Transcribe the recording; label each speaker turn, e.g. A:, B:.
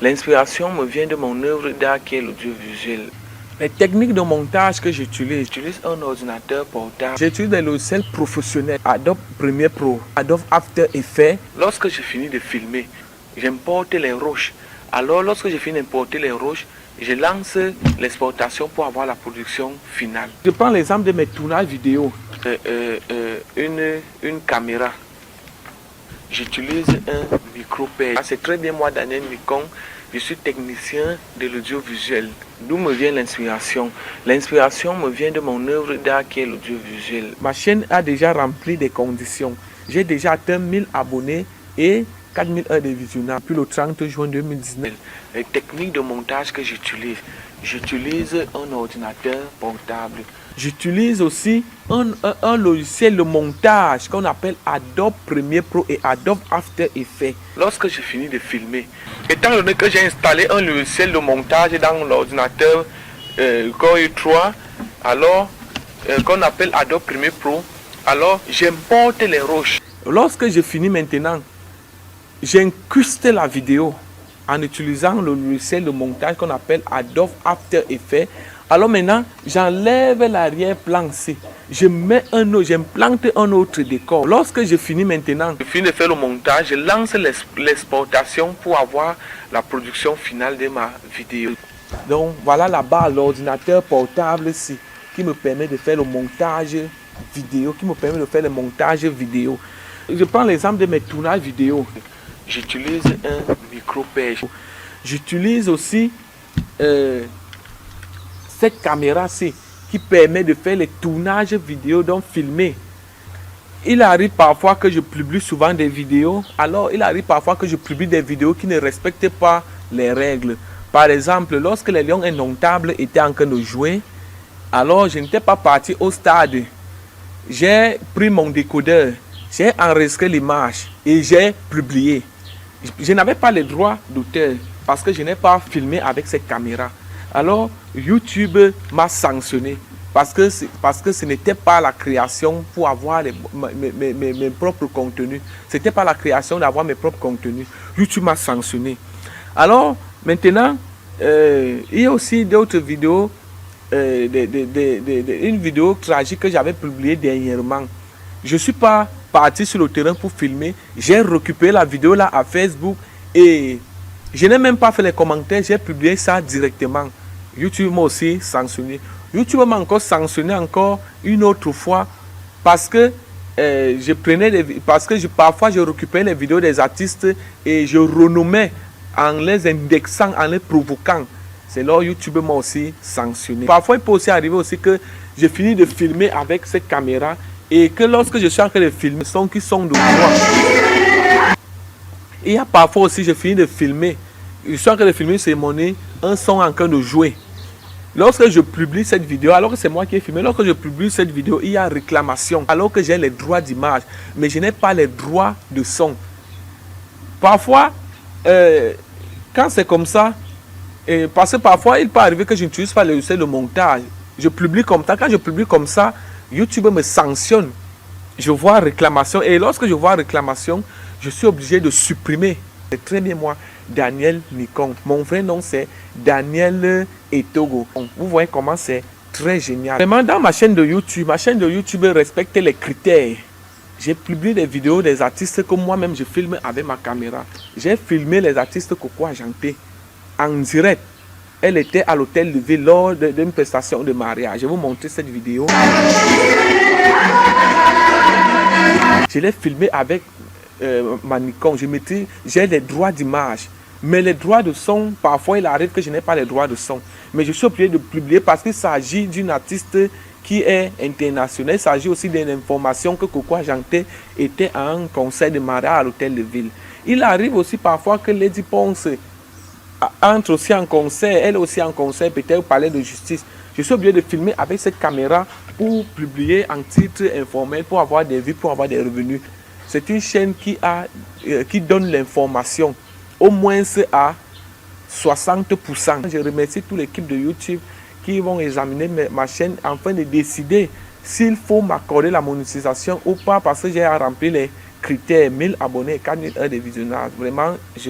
A: L'inspiration me vient de mon œuvre d'art qui est l'audiovisuel. Les techniques de montage que j'utilise un ordinateur portable. J'utilise des logiciels professionnels, Adobe Premiere Pro, Adobe After Effects. Lorsque je finis de filmer, j'importe les roches. Alors lorsque je finis d'importer les roches, je lance l'exportation pour avoir la production finale. Je prends l'exemple de mes tournages vidéo. Une caméra. J'utilise un micro père. C'est très bien moi, Daniel Nikon. Je suis technicien de l'audiovisuel. D'où me vient l'inspiration? L'inspiration me vient de mon œuvre d'art qui est l'audiovisuel. Ma chaîne a déjà rempli des conditions. J'ai déjà atteint 1000 abonnés et 4000 heures de visionnage depuis le 30 juin 2019. Les techniques de montage que j'utilise un ordinateur portable. J'utilise aussi un logiciel de montage qu'on appelle Adobe Premiere Pro et Adobe After Effects. Lorsque j'ai fini de filmer, étant donné que j'ai installé un logiciel de montage dans l'ordinateur Core i3, alors qu'on appelle Adobe Premiere Pro, alors j'importe les roches. Lorsque je finis maintenant, j'incruste la vidéo en utilisant le logiciel de montage qu'on appelle Adobe After Effects. Alors maintenant, j'enlève l'arrière-plan C. J'implante un autre décor. Lorsque je finis maintenant, je finis de faire le montage, je lance l'exportation pour avoir la production finale de ma vidéo. Donc voilà là-bas l'ordinateur portable ici qui me permet de faire le montage vidéo, Je prends l'exemple de mes tournages vidéo. J'utilise un micro-page. J'utilise aussi cette caméra-ci qui permet de faire les tournages vidéo, donc filmer. Il arrive parfois que je publie souvent des vidéos. Alors, il arrive parfois que je publie des vidéos qui ne respectent pas les règles. Par exemple, lorsque les Lions indomptables étaient en train de jouer, alors je n'étais pas parti au stade. J'ai pris mon décodeur, j'ai enregistré l'image et j'ai publié. Je n'avais pas les droits d'auteur parce que je n'ai pas filmé avec cette caméra. Alors, YouTube m'a sanctionné parce que ce n'était pas la création pour avoir mes propres contenus. Ce n'était pas la création d'avoir mes propres contenus. YouTube m'a sanctionné. Alors, maintenant, il y a aussi d'autres vidéos, une vidéo tragique que j'avais publiée dernièrement. Je ne suis pas parti sur le terrain pour filmer. J'ai récupéré la vidéo là à Facebook et je n'ai même pas fait les commentaires. J'ai publié ça directement. YouTube m'a aussi sanctionné. YouTube m'a encore sanctionné une autre fois parce que parfois je récupérais les vidéos des artistes et je renommais en les indexant, en les provoquant. C'est là YouTube m'a aussi sanctionné. Parfois il peut aussi arriver aussi que je finis de filmer avec cette caméra et que lorsque je suis en train de filmer, sons qui sont de moi. Il y a parfois aussi, je finis de filmer, je suis en train de filmer une cérémonie, un son en train de jouer. Lorsque je publie cette vidéo, alors que c'est moi qui ai filmé, lorsque je publie cette vidéo, il y a réclamation, alors que j'ai les droits d'image, mais je n'ai pas les droits de son. Parfois, quand c'est comme ça, parce que parfois, il peut arriver que je n'utilise pas le logiciel de montage. Je publie comme ça. Quand je publie comme ça, YouTube me sanctionne. Je vois réclamation. Et lorsque je vois réclamation, je suis obligé de supprimer. C'est très bien moi, Daniel Nikon. Mon vrai nom, c'est Daniel Etogo. Vous voyez comment c'est très génial. Vraiment, dans ma chaîne de YouTube respecte les critères. J'ai publié des vidéos des artistes que moi-même je filme avec ma caméra. J'ai filmé les artistes Coco Argenté en direct. Elle était à l'hôtel de ville lors d'une prestation de mariage. Je vais vous montrer cette vidéo. Je l'ai filmé avec ma Nikon. J'ai les droits d'image. Mais les droits de son, parfois il arrive que je n'ai pas les droits de son. Mais je suis obligé de publier parce qu'il s'agit d'une artiste qui est internationale. Il s'agit aussi d'une information que Coco Argenté était à un concert de mariage à l'hôtel de ville. Il arrive aussi parfois que Lady Ponce entre aussi en concert, elle aussi en concert, peut-être au palais de justice. Je suis obligé de filmer avec cette caméra pour publier en titre informel, pour avoir des vues, pour avoir des revenus. C'est une chaîne qui donne l'information au moins à 60%. Je remercie toute l'équipe de YouTube qui vont examiner ma chaîne afin de décider s'il faut m'accorder la monétisation ou pas parce que j'ai rempli les critères 1000 abonnés et 4000 heures de visionnage. Vraiment,